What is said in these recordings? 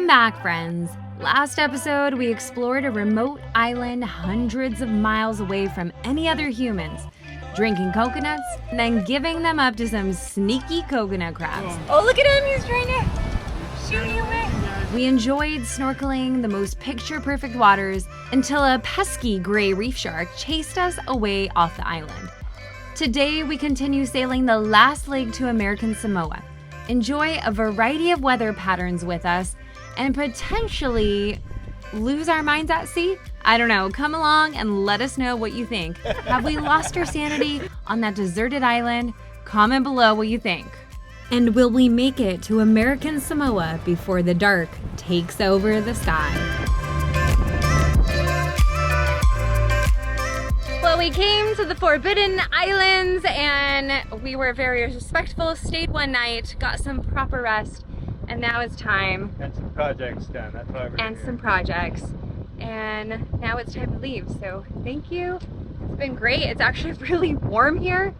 Welcome back, friends. Last episode, we explored a remote island hundreds of miles away from any other humans, drinking coconuts and then giving them up to some sneaky coconut crabs. Oh, look at him, he's trying to shoot you away. We enjoyed snorkeling the most picture-perfect waters until a pesky gray reef shark chased us away off the island. Today, we continue sailing the last leg to American Samoa. Enjoy a variety of weather patterns with us, and potentially lose our minds at sea? I don't know. Come along and let us know what you think. Have we lost our sanity on that deserted island? Comment below what you think. And will we make it to American Samoa before the dark takes over the sky? Well, we came to the Forbidden Islands and we were very respectful, stayed one night, got some proper rest, and now it's time. And some projects done, that's why we're And here. some projects. And now it's time to leave, so thank you. It's been great. It's actually really warm here.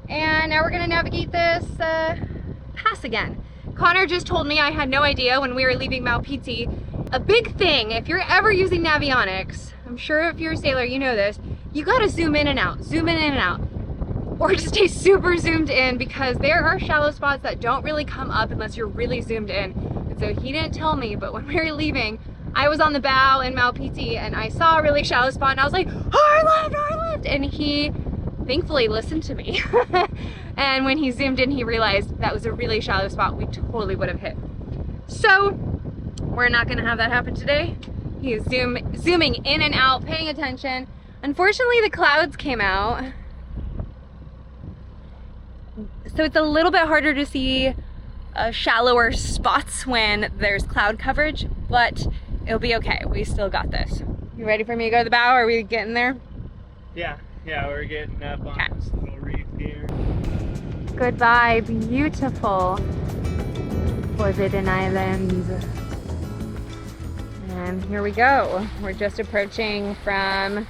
And now we're gonna navigate this pass again. Connor just told me, I had no idea when we were leaving Malpiti, a big thing, if you're ever using Navionics, I'm sure if you're a sailor, you know this, you gotta zoom in and out, or just stay super zoomed in, because there are shallow spots that don't really come up unless you're really zoomed in. And so he didn't tell me, but when we were leaving, I was on the bow in Malpiti and I saw a really shallow spot and I was like, hard left, and he thankfully listened to me. And when he zoomed in, he realized that was a really shallow spot we totally would have hit. So we're not gonna have that happen today. He is zooming in and out, paying attention. Unfortunately, the clouds came out, so it's a little bit harder to see shallower spots when there's cloud coverage, but it'll be okay. We still got this. You ready for me to go to the bow? Are we getting there? Yeah, we're getting up on this little reef here. Goodbye, beautiful Forbidden Islands. And here we go. We're just approaching from,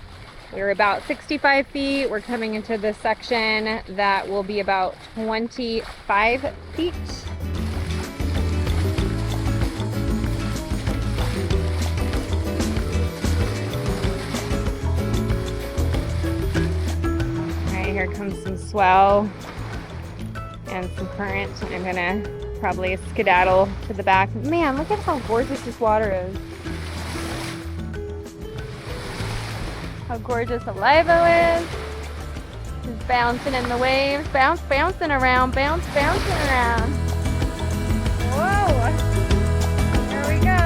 we're about 65 feet. We're coming into this section that will be about 25 feet. All right, here comes some swell and some current. I'm gonna probably skedaddle to the back. Man, look at how gorgeous this water is. How gorgeous Alivo is. Just bouncing in the waves, bouncing around, bouncing around. Whoa! There we go.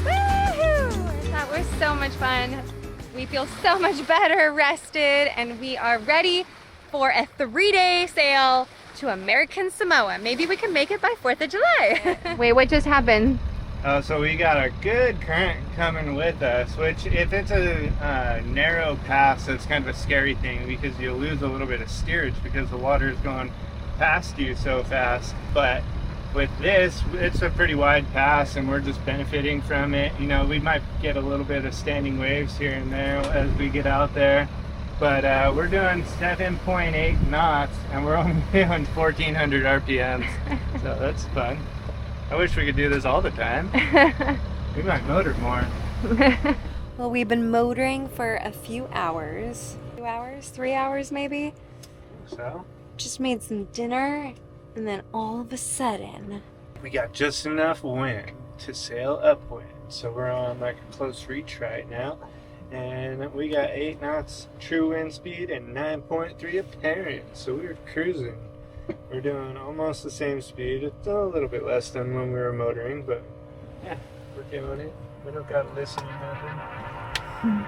Woohoo! That was so much fun. We feel so much better, rested, and we are ready for a 3-day sail to American Samoa. Maybe we can make it by 4th of July. Wait, what just happened? So we got a good current coming with us, which if it's a narrow pass, it's kind of a scary thing because you'll lose a little bit of steerage because the water is going past you so fast. But with this, it's a pretty wide pass and we're just benefiting from it. You know, we might get a little bit of standing waves here and there as we get out there, but we're doing 7.8 knots and we're only doing 1400 RPMs, so that's fun. I wish we could do this all the time. We might motor more. Well, we've been motoring for a few hours. 2 hours? 3 hours maybe? So? Just made some dinner. And then all of a sudden, we got just enough wind to sail upwind. So we're on like a close reach right now. And we got 8 knots true wind speed and 9.3 apparent. So we're cruising. We're doing almost the same speed. It's a little bit less than when we were motoring, but yeah, we're doing it. We don't gotta listen to nothing.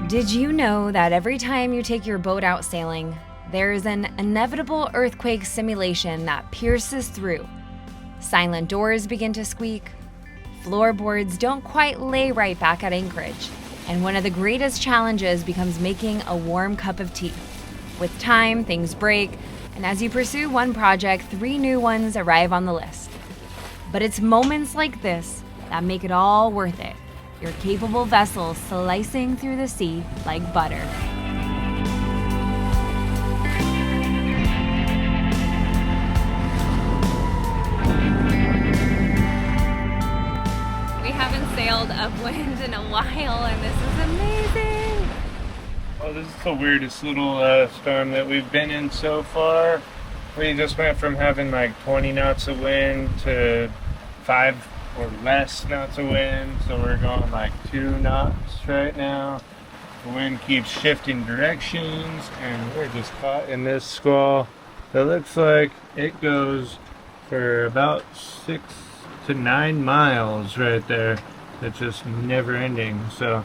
Did you know that every time you take your boat out sailing, there's an inevitable earthquake simulation that pierces through? Silent doors begin to squeak, floorboards don't quite lay right back at anchorage, and one of the greatest challenges becomes making a warm cup of tea. With time, things break, and as you pursue one project, 3 new ones arrive on the list. But it's moments like this that make it all worth it. Your capable vessel slicing through the sea like butter. We haven't sailed upwind in a while, and this is amazing. Oh, this is the weirdest little storm that we've been in so far. We just went from having like 20 knots of wind to 5 or less knots of wind, so we're going like 2 knots right now. The wind keeps shifting directions, and we're just caught in this squall that looks like it goes for about 6 to 9 miles right there. It's just never ending, so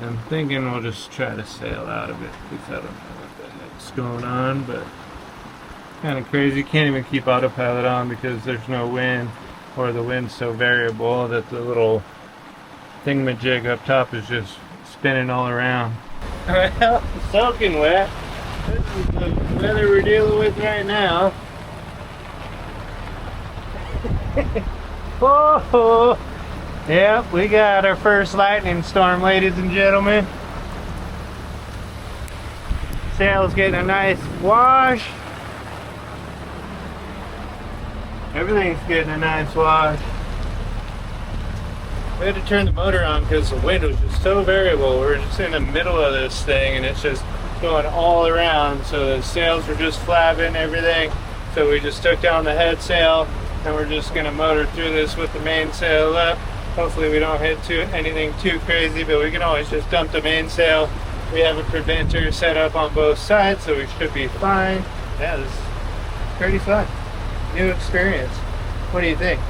I'm thinking we'll just try to sail out of it because I don't know what the heck's going on, but kind of crazy. Can't even keep autopilot on because there's no wind, or the wind's so variable that the little thingamajig up top is just spinning all around. Well, soaking wet. This is the weather we're dealing with right now. Whoa! Yep, we got our first lightning storm, ladies and gentlemen. Sail's getting a nice wash. Everything's getting a nice wash. We had to turn the motor on because the wind was just so variable. We're just in the middle of this thing and it's just going all around. So the sails were just flapping everything. So we just took down the head sail and we're just gonna motor through this with the mainsail up. Hopefully we don't hit anything too crazy, but we can always just dump the mainsail. We have a preventer set up on both sides, so we should be fine. Yeah, this is pretty fun. New experience. What do you think?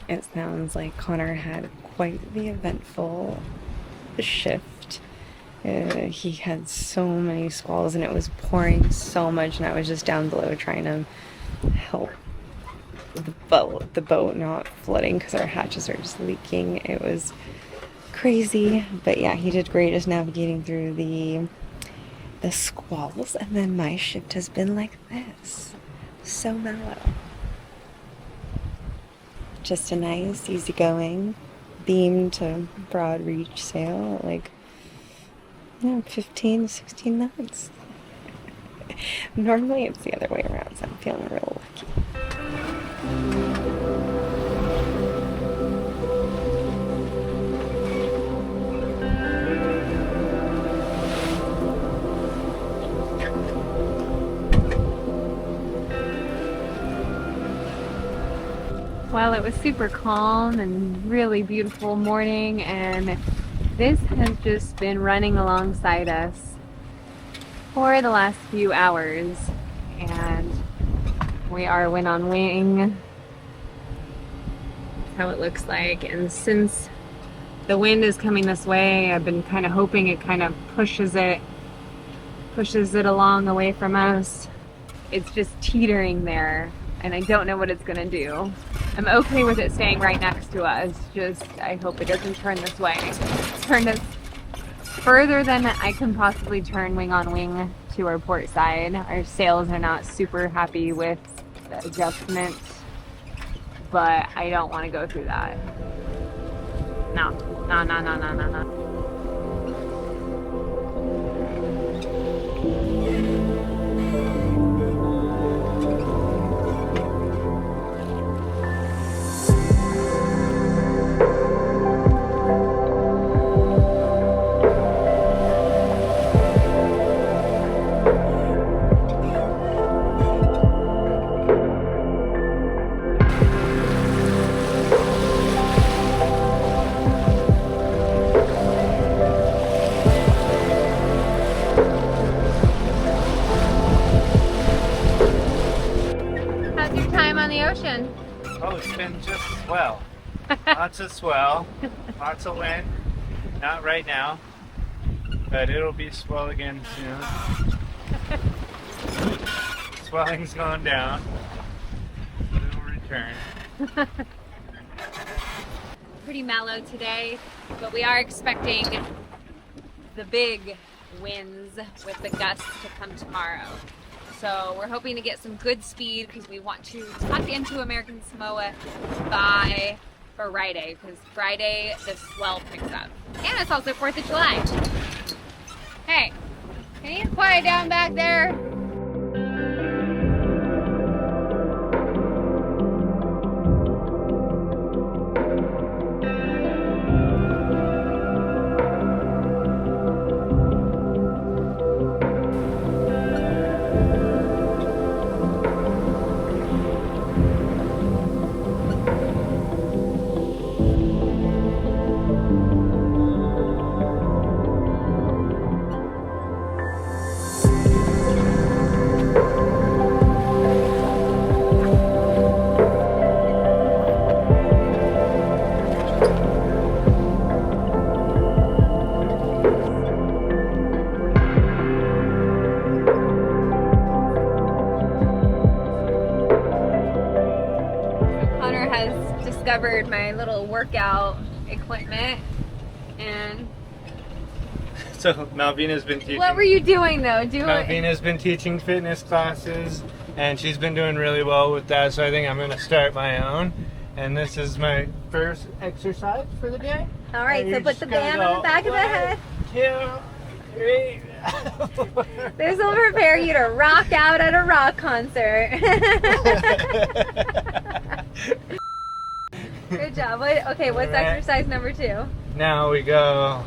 It sounds like Connor had quite the eventful shift. He had so many squalls and it was pouring so much, and I was just down below trying to help the boat not flooding because our hatches are just leaking. It was crazy, but yeah, he did great just navigating through the squalls, and then my shift has been like this. So mellow. Just a nice, easygoing beam to broad reach sail at like 15 to 16 knots. Normally it's the other way around, so I'm feeling real lucky. Well, it was super calm and really beautiful morning, and this has just been running alongside us for the last few hours, and we are wind on wing. That's how it looks like, and since the wind is coming this way, I've been kind of hoping it kind of pushes it along away from us. It's just teetering there, and I don't know what it's gonna do. I'm okay with it staying right next to us, just I hope it doesn't turn this way. It's turned us further than I can possibly turn wing on wing to our port side. Our sails are not super happy with the adjustment, but I don't want to go through that. No. Ocean. Oh, it's been just swell. Lots of swell, lots of wind. Not right now. but it'll be swell again soon. Swelling's going down. It'll return. Pretty mellow today, but we are expecting the big winds with the gusts to come tomorrow. So we're hoping to get some good speed because we want to tuck into American Samoa by Friday, because Friday the swell picks up. And it's also 4th of July. Hey, can you quiet down back there? Discovered my little workout equipment, and so Malvina's been teaching. What were you doing though? Malvina's been teaching fitness classes, and she's been doing really well with that. So I think I'm going to start my own. And this is my first exercise for the day. All right, so put the band on the back of the head. 2, 3. This will prepare you to rock out at a rock concert. Good job. Okay, what's exercise number 2? Now we go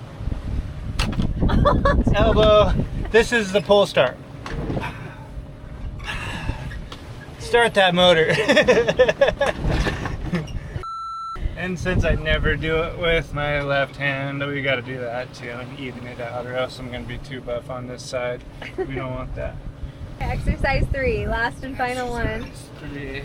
elbow. This is the pull start. Start that motor. And since I never do it with my left hand, we got to do that too and even it out, or else I'm going to be too buff on this side. We don't want that. Exercise 3, last and final one. 3.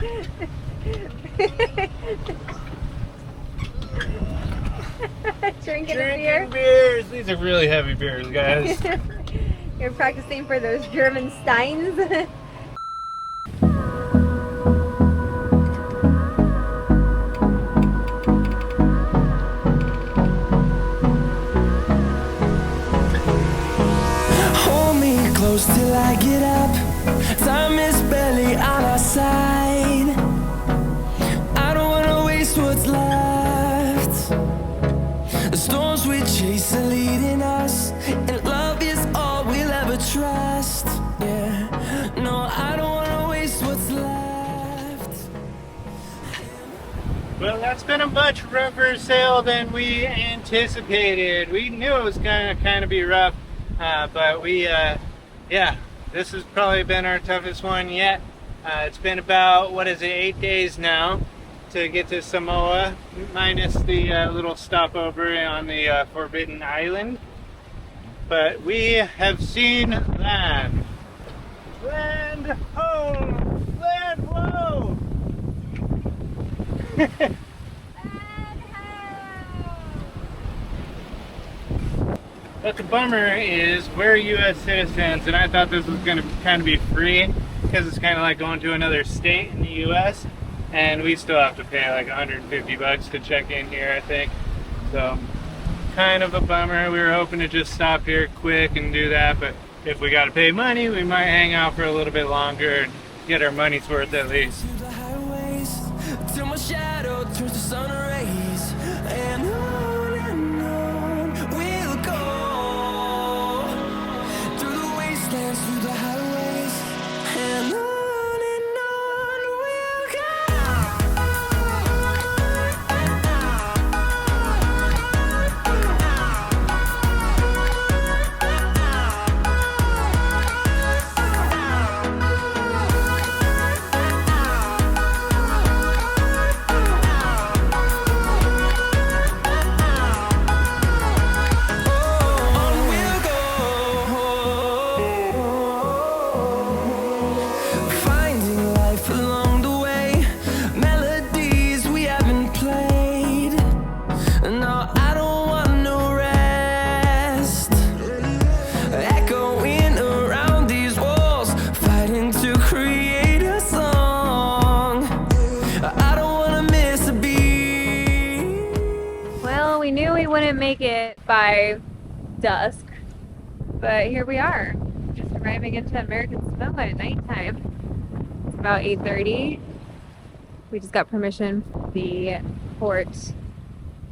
Drinking a beer? Beers. These are really heavy beers, guys. You're practicing for those German steins. Hold me close till I get up. Time is barely on our side. I don't wanna waste what's left. The storms we chase are leading us, and love is all we'll ever trust. Yeah, no, I don't wanna waste what's left. Well, that's been a much rougher sail than we anticipated. We knew it was gonna kind of be rough, but yeah, this has probably been our toughest one yet. It's been about, 8 days now to get to Samoa, minus the little stopover on the Forbidden Island. But we have seen land. Land home! Land whoa! But the bummer is we're U.S. citizens, and I thought this was going to kind of be free because it's kind of like going to another state in the U.S. and we still have to pay like $150 to check in here, I think. So kind of a bummer. We were hoping to just stop here quick and do that, but if we got to pay money, we might hang out for a little bit longer and get our money's worth at least. Through the highways, till my shadow turns to sun rays, and on we'll go. Through the wastelands, through the highways, and on we'll go. make it by dusk, but here we are, just arriving into American Samoa at nighttime. It's about 8:30. We just got permission from the port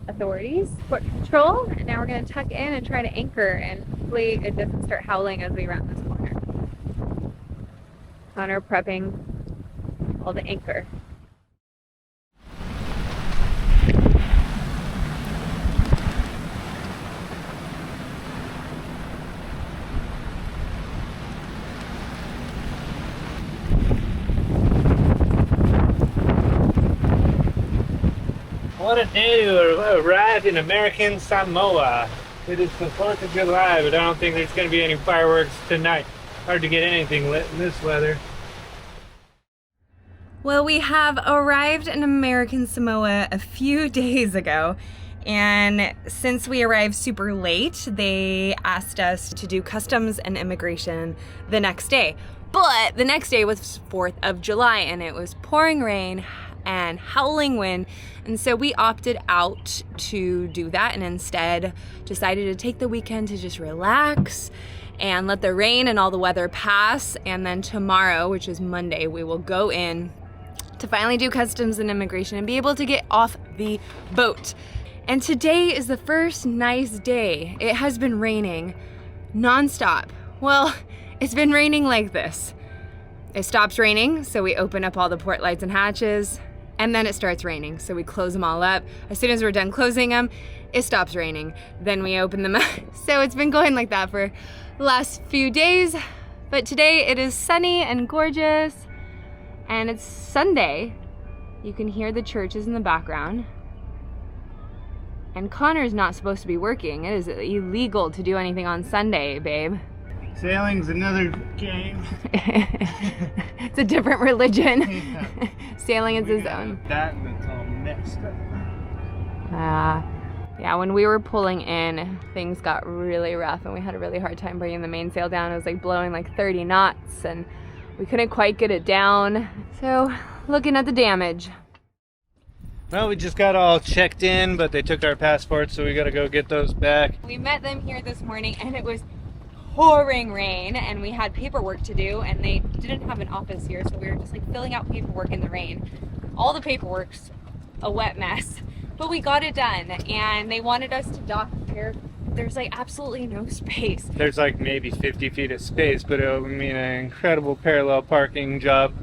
authorities, port control, and now we're going to tuck in and try to anchor, and hopefully it doesn't start howling as we round this corner. Connor prepping all the anchor. What a day to arrive in American Samoa. It is the 4th of July, but I don't think there's going to be any fireworks tonight. Hard to get anything lit in this weather. Well, we have arrived in American Samoa a few days ago, and since we arrived super late, they asked us to do customs and immigration the next day. But the next day was 4th of July, and it was pouring rain and howling wind, and so we opted out to do that and instead decided to take the weekend to just relax and let the rain and all the weather pass, and then tomorrow, which is Monday, we will go in to finally do customs and immigration and be able to get off the boat. And today is the first nice day. It has been raining nonstop. Well, it's been raining like this. It stops raining, so we open up all the port lights and hatches, and then it starts raining, so we close them all up. As soon as we're done closing them, it stops raining. Then we open them up. So it's been going like that for the last few days, but today it is sunny and gorgeous, and it's Sunday. You can hear the churches in the background. And Connor's not supposed to be working. It is illegal to do anything on Sunday, babe. Sailing's another game. It's a different religion. Yeah. Sailing is his own. That and it's all mixed up. Yeah, when we were pulling in, things got really rough and we had a really hard time bringing the mainsail down. It was like blowing like 30 knots and we couldn't quite get it down. So, looking at the damage. Well, we just got all checked in, but they took our passports, so we gotta go get those back. We met them here this morning and it was pouring rain and we had paperwork to do and they didn't have an office here, so we were just like filling out paperwork in the rain. All the paperwork's a wet mess, but we got it done and they wanted us to dock here. There's like absolutely no space. There's like maybe 50 feet of space, but it'll mean an incredible parallel parking job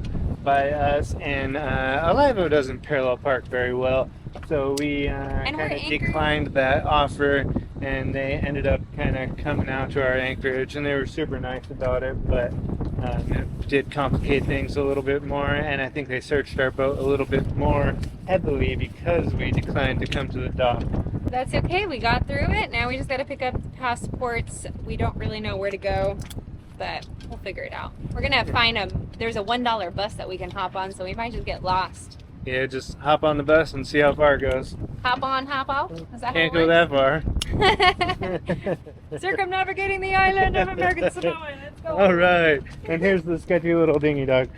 by us, and Alivo doesn't parallel park very well, so we kind of declined that offer, and they ended up kind of coming out to our anchorage, and they were super nice about it, but it did complicate things a little bit more, and I think they searched our boat a little bit more heavily because we declined to come to the dock. That's okay, we got through it. Now we just got to pick up the passports. We don't really know where to go, but we'll figure it out. We're gonna find there's a $1 bus that we can hop on, so we might just get lost. Yeah, just hop on the bus and see how far it goes. Hop on, hop off? Is that Can't how it go that far. Circumnavigating the island of American Samoa. Let's go. All right, and here's the sketchy little dinghy dog.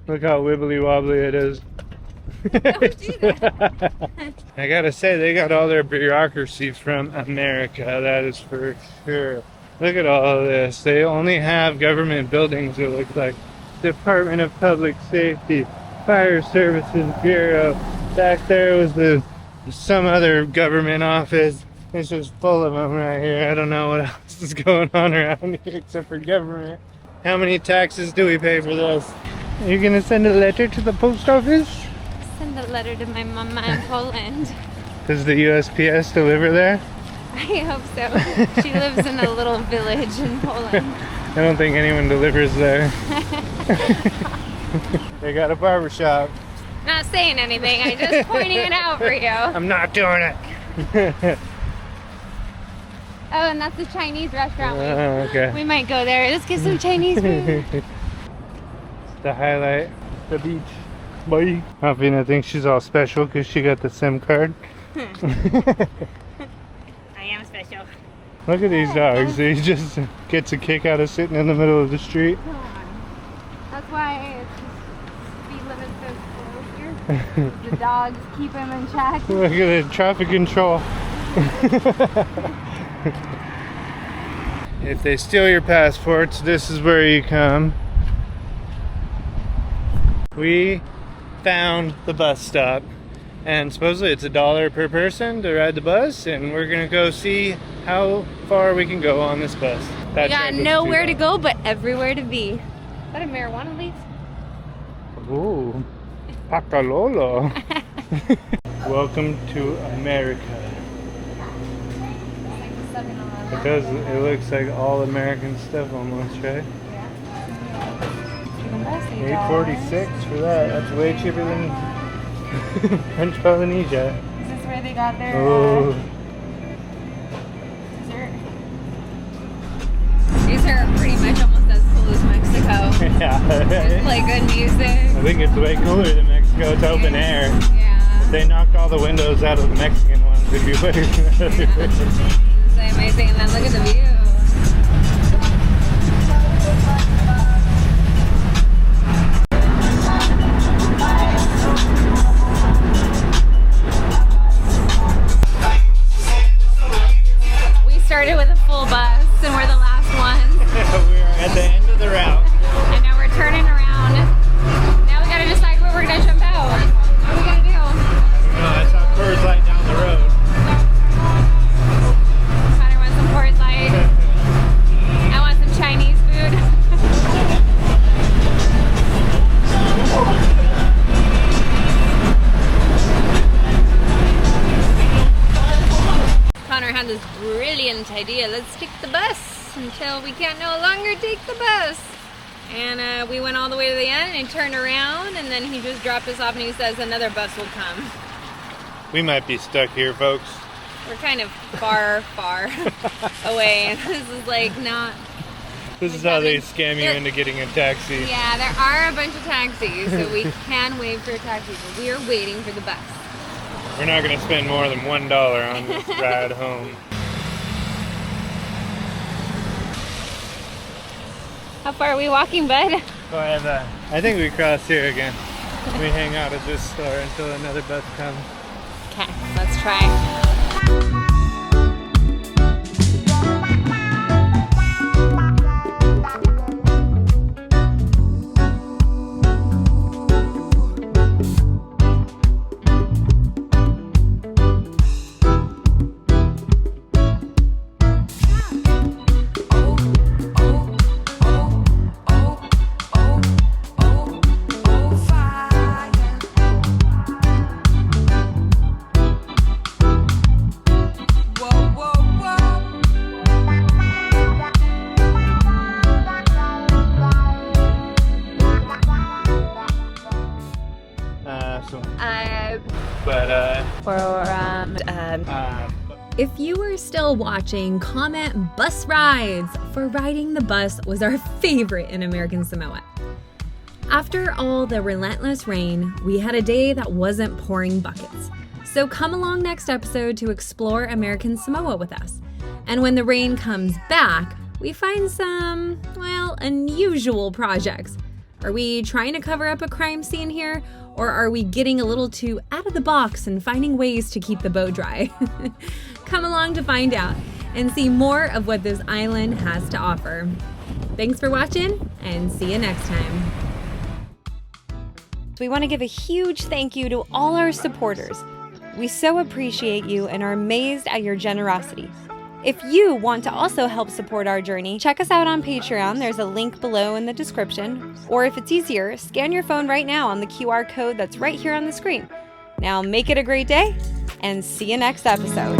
Look how wibbly wobbly it is. Don't do that. I gotta say, they got all their bureaucracy from America, that is for sure. Look at all of this. They only have government buildings, it looks like. Department of Public Safety, Fire Services Bureau. Back there was some other government office. It's just full of them right here. I don't know what else is going on around here except for government. How many taxes do we pay for this? Are you gonna send a letter to the post office? Send a letter to my mama in Poland. Does the USPS deliver there? I hope so. She lives in a little village in Poland. I don't think anyone delivers there. They got a barber shop. Not saying anything, I'm just pointing it out for you. I'm not doing it. Oh, and that's the Chinese restaurant. Okay. We might go there. Let's get some Chinese food. To highlight the beach. Bye. Malwina thinks she's all special because she got the SIM card. I am special. Look at these dogs. He just gets a kick out of sitting in the middle of the street. That's why it's speed limit's so slow here. The dogs keep him in check. Look at the traffic control. If they steal your passports, this is where you come. We found the bus stop, and supposedly it's $1 per person to ride the bus, and we're gonna go see how far we can go on this bus. We got nowhere to go, but everywhere to be. Is that a marijuana leaf? Ooh, Pacalolo. Welcome to America. It looks like all American stuff almost, right? Yeah. $8.46 for that. That's way cheaper than French Polynesia. Is this where they got their dessert? These are pretty much almost as cool as Mexico. Yeah. Just play good music. I think it's way cooler than Mexico. It's open air. Yeah. If they knocked all the windows out of the Mexican ones, it'd be better than other places. It's amazing, and then look at the view. We started with a full bus, and we're the last ones. We're at the end of the route. And now we're turning around. Now we gotta decide where we're gonna jump out. What are we gonna do? No, I saw Coors Light down the road. Connor wants some Coors Light. I want some Chinese food. Connor had this brilliant idea. Let's take the bus until we can no longer take the bus. And we went all the way to the end and turned around, and then he just dropped us off and he says another bus will come. We might be stuck here, folks. We're kind of far, far away, and this is like not... This is how they scam you into getting a taxi. Yeah, there are a bunch of taxis, so we can wait for a taxi, but we are waiting for the bus. We're not going to spend more than $1 on this ride home. How far are we walking, bud? Forever. I think we cross here again. We hang out at this store until another bus comes. Okay, let's try. If you are still watching, comment bus rides, for riding the bus was our favorite in American Samoa. After all the relentless rain, we had a day that wasn't pouring buckets. So come along next episode to explore American Samoa with us. And when the rain comes back, we find some, well, unusual projects. Are we trying to cover up a crime scene here? Or are we getting a little too out of the box and finding ways to keep the boat dry? Come along to find out and see more of what this island has to offer. Thanks for watching, and see you next time. We want to give a huge thank you to all our supporters. We so appreciate you and are amazed at your generosity. If you want to also help support our journey, check us out on Patreon. There's a link below in the description. Or if it's easier, scan your phone right now on the QR code that's right here on the screen. Now make it a great day, and see you next episode.